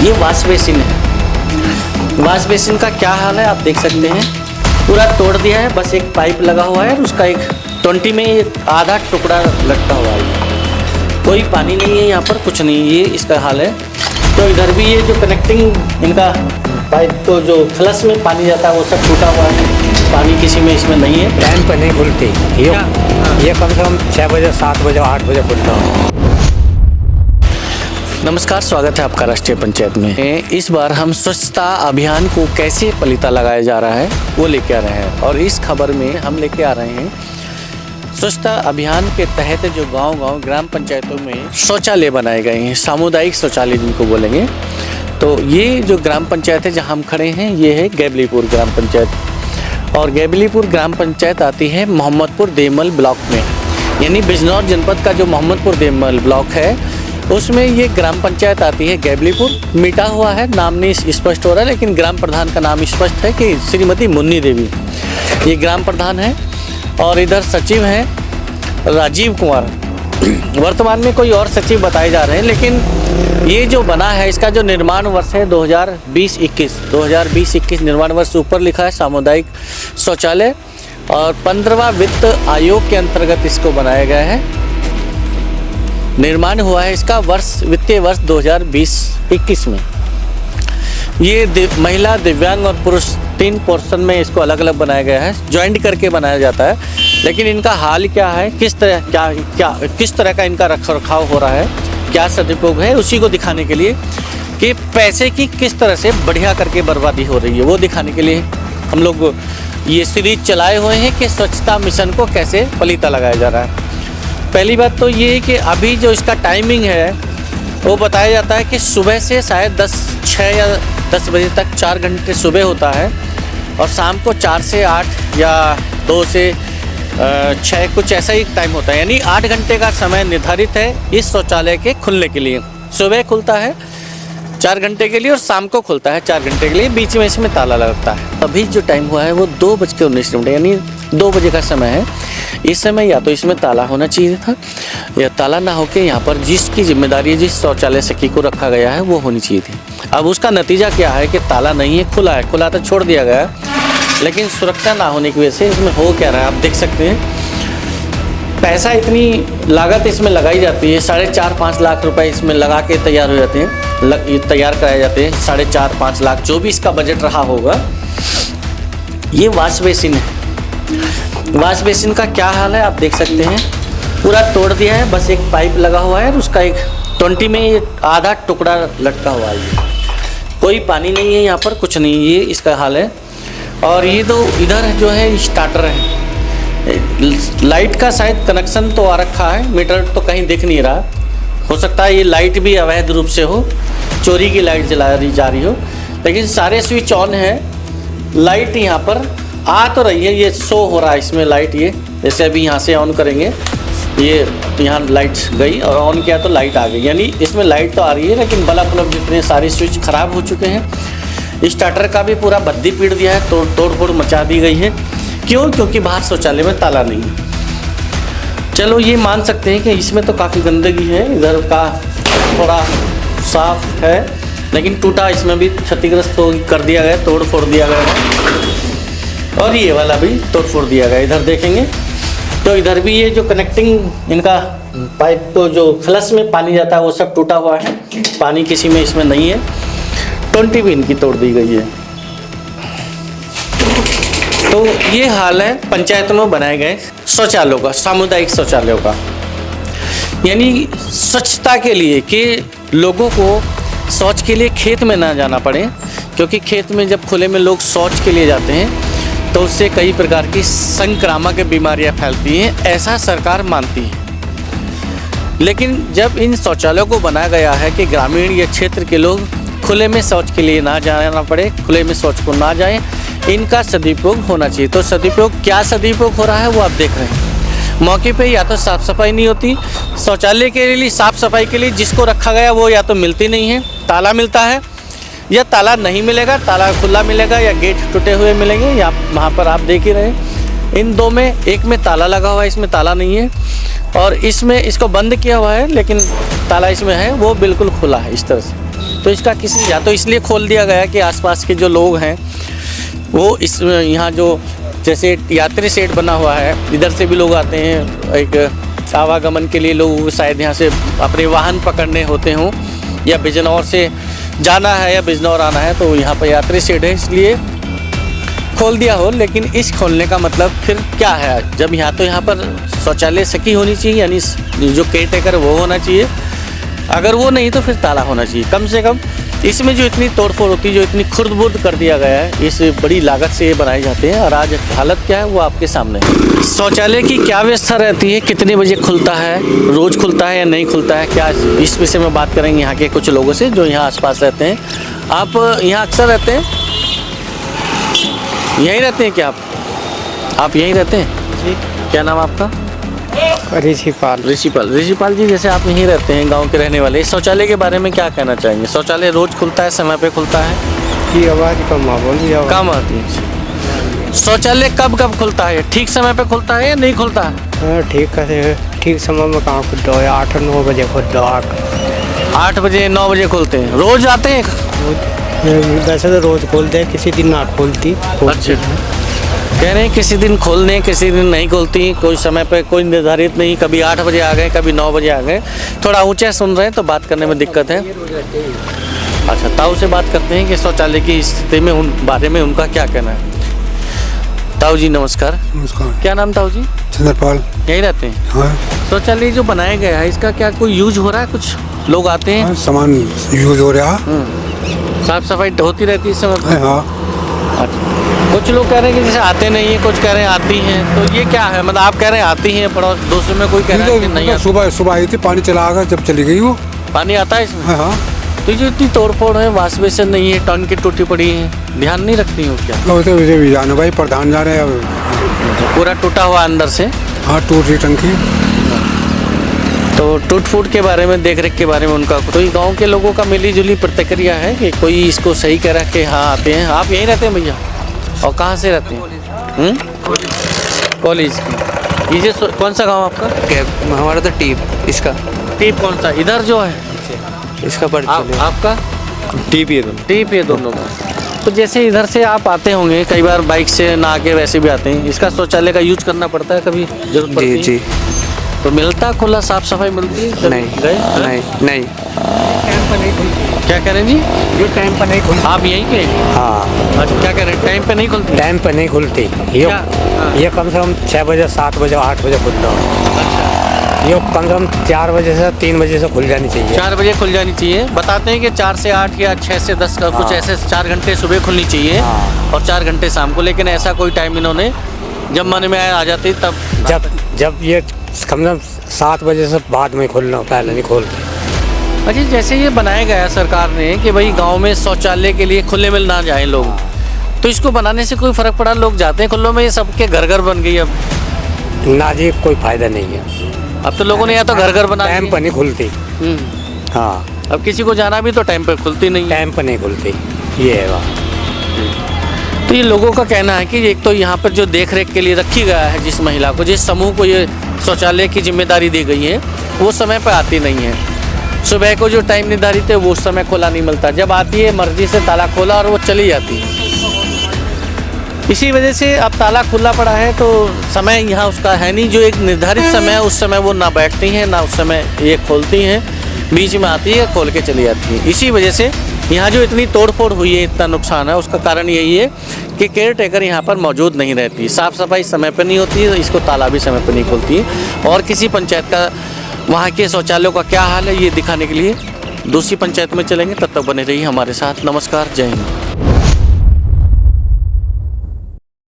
ये wash basin है। Wash basin का क्या हाल है आप देख सकते हैं, पूरा तोड़ दिया है, बस एक पाइप लगा हुआ है और उसका एक 20 में एक आधा टुकड़ा लटका हुआ है। कोई पानी नहीं है यहाँ पर, कुछ नहीं, ये इसका हाल है। तो इधर भी ये जो कनेक्टिंग इनका पाइप को जो फ्लश में पानी जाता है वो सब टूटा हुआ है, पानी किसी में इसमें नहीं है। टाइम पर नहीं खुलती ये कम से कम 6 बजे 7 बजे 8 बजे खुलता है। नमस्कार, स्वागत है आपका राष्ट्रीय पंचायत में। इस बार हम स्वच्छता अभियान को कैसे पलीता लगाया जा रहा है वो लेके आ रहे हैं, और इस खबर में हम लेके आ रहे हैं स्वच्छता अभियान के तहत जो गांव-गांव ग्राम पंचायतों में शौचालय बनाए गए हैं, सामुदायिक शौचालय जिनको बोलेंगे। तो ये जो ग्राम पंचायत है जहां हम खड़े हैं, ये है गैबलीपुर ग्राम पंचायत, और गैबलीपुर ग्राम पंचायत आती है मोहम्मदपुर देमल ब्लॉक में, यानी बिजनौर जनपद का जो मोहम्मदपुर देमल ब्लॉक है उसमें ये ग्राम पंचायत आती है गैबलीपुर। मिटा हुआ है, नाम नहीं स्पष्ट हो रहा है, लेकिन ग्राम प्रधान का नाम स्पष्ट है कि श्रीमती मुन्नी देवी, ये ग्राम प्रधान है। और इधर सचिव हैं राजीव कुमार। वर्तमान में कोई और सचिव बताए जा रहे हैं, लेकिन ये जो बना है इसका जो निर्माण वर्ष है 2020-21 निर्माण वर्ष ऊपर लिखा है सामुदायिक शौचालय, और 15वां वित्त आयोग के अंतर्गत इसको बनाया गया है। निर्माण हुआ है इसका वित्तीय वर्ष 2020-21 में। ये महिला, दिव्यांग और पुरुष 3 पोर्शन में इसको अलग अलग बनाया गया है, ज्वाइंट करके बनाया जाता है। लेकिन इनका हाल क्या है, किस तरह का इनका रखरखाव हो रहा है, क्या सदुपयोग है, उसी को दिखाने के लिए कि पैसे की किस तरह से बढ़िया करके बर्बादी हो रही है वो दिखाने के लिए हम लोग ये सीरीज चलाए हुए हैं कि स्वच्छता मिशन को कैसे पलीता लगाया जा रहा है। पहली बात तो ये कि अभी जो इसका टाइमिंग है वो बताया जाता है कि सुबह से शायद 6 या 10 बजे तक 4 घंटे सुबह होता है, और शाम को 4 से 8 या 2 से 6 कुछ ऐसा ही टाइम होता है, यानी 8 घंटे का समय निर्धारित है इस शौचालय के खुलने के लिए। सुबह खुलता है 4 घंटे के लिए और शाम को खुलता है 4 घंटे के लिए, बीच में इसमें ताला लगता है। अभी जो टाइम हुआ है वो 2:19 यानी 2 बजे का समय है। इस समय या तो इसमें ताला होना चाहिए था, या ताला ना होकर यहाँ पर जिसकी जिम्मेदारी है, जिस शौचालय सखी को रखा गया है वो होनी चाहिए थी। अब उसका नतीजा क्या है कि ताला नहीं है, खुला तो छोड़ दिया गया, लेकिन सुरक्षा ना होने की वजह से इसमें हो क्या रहा है आप देख सकते हैं। पैसा, इतनी लागत इसमें लगाई जाती है, 4.5-5 लाख रुपए इसमें लगा के तैयार हो जाते हैं, तैयार कराए जाते हैं 4.5-5 लाख, जो भी इसका बजट रहा होगा। ये वॉश बेसिन है। वॉश बेसिन का क्या हाल है आप देख सकते हैं, पूरा तोड़ दिया है, बस एक पाइप लगा हुआ है और उसका एक 20 में एक आधा टुकड़ा लटका हुआ है। कोई पानी नहीं है यहाँ पर, कुछ नहीं, ये इसका हाल है। और ये तो इधर जो है स्टार्टर है, लाइट का शायद कनेक्शन तो आ रखा है, मीटर तो कहीं दिख नहीं रहा, हो सकता है ये लाइट भी अवैध रूप से हो, चोरी की लाइट जा रही हो, लेकिन सारे स्विच ऑन है। लाइट यहाँ पर आ तो रही है, ये शो हो रहा है इसमें लाइट, ये जैसे अभी यहाँ से ऑन करेंगे, ये यहाँ लाइट गई और ऑन किया तो लाइट आ गई, यानी इसमें लाइट तो आ रही है, लेकिन बल्ब जितने सारे स्विच खराब हो चुके हैं। स्टार्टर का भी पूरा बद्दी पीट दिया है, तोड़ फोड़ मचा दी गई है। क्यों? क्योंकि बाहर शौचालय में ताला नहीं है। चलो ये मान सकते हैं कि इसमें तो काफ़ी गंदगी है, इधर का थोड़ा साफ है, लेकिन टूटा इसमें भी क्षतिग्रस्त कर दिया गया, तोड़ फोड़ दिया गया, और ये वाला भी तोड़ फोड़ दिया गया। इधर देखेंगे तो इधर भी ये जो कनेक्टिंग इनका पाइप को जो फ्लश में पानी जाता है वो सब टूटा हुआ है, पानी किसी में इसमें नहीं है। 20 भी इनकी तोड़ दी गई है। तो ये हाल है पंचायतों में बनाए गए शौचालयों का, सामुदायिक शौचालयों का, यानी स्वच्छता के लिए कि लोगों को शौच के लिए खेत में ना जाना पड़े, क्योंकि खेत में जब खुले में लोग शौच के लिए जाते हैं तो उससे कई प्रकार की संक्रामक बीमारियां फैलती हैं, ऐसा सरकार मानती है। लेकिन जब इन शौचालयों को बनाया गया है कि ग्रामीण या क्षेत्र के लोग खुले में शौच के लिए ना जाना पड़े, खुले में शौच को ना जाएं, इनका सदुपयोग होना चाहिए। तो सदुपयोग, क्या सदुपयोग हो रहा है वो आप देख रहे हैं। मौके पे या तो साफ़ सफाई नहीं होती, शौचालय के लिए साफ़ सफाई के लिए जिसको रखा गया वो या तो मिलती नहीं है, ताला मिलता है, या ताला नहीं मिलेगा, ताला खुला मिलेगा, या गेट टूटे हुए मिलेंगे, या वहाँ पर आप देख ही रहे। इन दो में, एक में ताला लगा हुआ है, इसमें ताला नहीं है, और इसमें इसको बंद किया हुआ है लेकिन ताला इसमें है, वो बिल्कुल खुला है इस तरह से। तो इसका किसी या तो इसलिए खोल दिया गया कि आसपास के जो लोग हैं वो इस यहाँ जो जैसे यात्री शेड बना हुआ है, इधर से भी लोग आते हैं, एक आवागमन के लिए लोग शायद यहाँ से अपने वाहन पकड़ने होते हों, या बिजनौर से जाना है या बिजनौर आना है तो यहाँ पर यात्री शेड है, इसलिए खोल दिया हो। लेकिन इस खोलने का मतलब फिर क्या है, जब यहाँ पर शौचालय सकी होनी चाहिए, यानी जो केयर टेकर वो होना चाहिए, अगर वो नहीं तो फिर ताला होना चाहिए। कम से कम इसमें जो इतनी तोड़फोड़ होती है, जो इतनी खुर्द-बुर्द कर दिया गया है, इस बड़ी लागत से ये बनाए जाते हैं और आज हालत क्या है वो आपके सामने है। शौचालय की क्या व्यवस्था रहती है, कितने बजे खुलता है, रोज़ खुलता है या नहीं खुलता है, क्या इस विषय में बात करेंगे यहाँ के कुछ लोगों से जो यहाँ आसपास रहते हैं। आप यहाँ अक्सर रहते हैं, यहीं रहते हैं क्या आप यहीं रहते हैं जी? क्या नाम आपका? ऋषिपाल जी, जैसे आप यहीं रहते हैं, गांव के रहने वाले, शौचालय के बारे में क्या कहना चाहेंगे? शौचालय रोज खुलता है, समय पे खुलता है? की आवाज़ कम आती है। शौचालय कब कब खुलता है, ठीक समय पे खुलता है या नहीं खुलता है? ठीक समय में कहाँ खुलता है, 8-9 बजे खुलता है। 8 बजे 9 बजे खुलते हैं, रोज आते हैं? वैसे तो रोज खोलते हैं, किसी दिन ना खोलती। अच्छा, कह रहे हैं किसी दिन खोलने किसी दिन नहीं खोलती, कोई समय पे कोई निर्धारित नहीं, कभी 8 बजे आ गए कभी 9 बजे आ गए। थोड़ा ऊंचा सुन रहे हैं तो बात करने में दिक्कत है। अच्छा, ताऊ से बात करते हैं कि शौचालय की स्थिति में उन बारे में उनका क्या कहना है। ताऊ जी नमस्कार। नमस्कार। क्या नाम ताऊ जी? चंद्रपाल। यहीं रहते हैं? हाँ। शौचालय जो बनाया गया है इसका क्या कोई यूज हो रहा है? कुछ लोग आते हैं? हाँ, सामान यूज हो रहा। साफ सफाई होती रहती है इस समय? हाँ। अच्छा, कुछ लोग कह रहे हैं कि जैसे आते नहीं है, कुछ कह रहे हैं आती हैं, तो ये क्या है? मतलब आप कह रहे हैं आती हैं, पड़ोस दूसरे में कोई कह रहा है कि नहीं आती। सुबह आई थी, पानी चला गया, जब चली गई वो। पानी आता है इसमें? हाँ। तो जो इतनी तोड़फोड़ है, वाश बेसिन नहीं है, टंकी टूटी पड़ी है, ध्यान नहीं रखती हो क्या? तो जानो भाई, प्रधान जा रहे हैं। पूरा टूटा हुआ अंदर से? हाँ, टूट रही टंकी। तो टूट फूट के बारे में, देख रेख के बारे में उनका तो गांव के लोगों का मिली जुली प्रतिक्रिया है कि कोई इसको सही कह रहा है कि हाँ आते हैं। आप यहीं रहते हैं भैया? और कहाँ से रहते हैं? कॉलेज। ये कौन सा गांव आपका? हमारा तो टीप। इसका टीप कौन सा? इधर जो है इसका पर आपका टीप ये दोनों का। तो जैसे इधर से आप आते होंगे कई बार, बाइक से ना आके वैसे भी आते हैं, इसका शौचालय का यूज करना पड़ता है, कभी जरूरत पड़ती है? जी। तो मिलता खुला, साफ सफाई मिलती है? नहीं। क्या कह रहे हैं जी? ये टाइम पर नहीं खुलती। आप यहीं के? हाँ। अच्छा, क्या कह रहे हैं, टाइम पे नहीं खुलती? टाइम पर नहीं खुलती। ये कम से कम 6 बजे 7 बजे 8 बजे खुलता है। अच्छा, ये कम से कम 4 बजे से 3 बजे से खुल जानी चाहिए। 4 बजे खुल जानी चाहिए। बताते हैं कि 4 से 8 या 6 से 10 का कुछ ऐसे 4 घंटे सुबह खुलनी चाहिए और 4 घंटे शाम को, लेकिन ऐसा कोई टाइम इन्होंने जब मन में आ जाती तब। जब ये कम से कम 7 बजे से बाद में खोलना, पहले नहीं खोलते। अच्छा, जैसे ये बनाया गया सरकार ने कि भाई गांव में शौचालय के लिए खुले में ना जाएं लोग, तो इसको बनाने से कोई फर्क पड़ा? लोग जाते हैं खुलों में, ये सबके घर घर बन गई अब? ना जी, कोई फायदा नहीं है। अब तो लोगों ने या तो घर घर बना, टाइम पर नहीं खुलती। हाँ, अब किसी को जाना भी तो टाइम पर खुलती नहीं, टाइम पर नहीं खुलती, ये है बात। तो ये लोगों का कहना है कि एक तो यहाँ पर जो देख रेख के लिए रखी गया है, जिस महिला को, जिस समूह को ये शौचालय की जिम्मेदारी दी गई है, वो समय पर आती नहीं है। सुबह को जो टाइम निर्धारित है वो उस समय खोला नहीं मिलता, जब आती है मर्जी से ताला खोला और वो चली जाती है। इसी वजह से अब ताला खुला पड़ा है, तो समय यहाँ उसका है नहीं, जो एक निर्धारित समय है उस समय वो ना बैठती हैं ना उस समय ये खोलती हैं, बीच में आती है खोल के चली जाती है। इसी वजह से यहाँ जो इतनी तोड़फोड़ हुई है, इतना नुकसान है, उसका कारण यही है कि केयर टेकर यहाँ पर मौजूद नहीं रहती, साफ़ सफाई समय पर नहीं होती है, इसको ताला भी समय पर नहीं खोलती है। और किसी पंचायत का वहाँ के शौचालयों का क्या हाल है ये दिखाने के लिए दूसरी पंचायत में चलेंगे, तब तक बने रहिए हमारे साथ। नमस्कार, जय हिंद।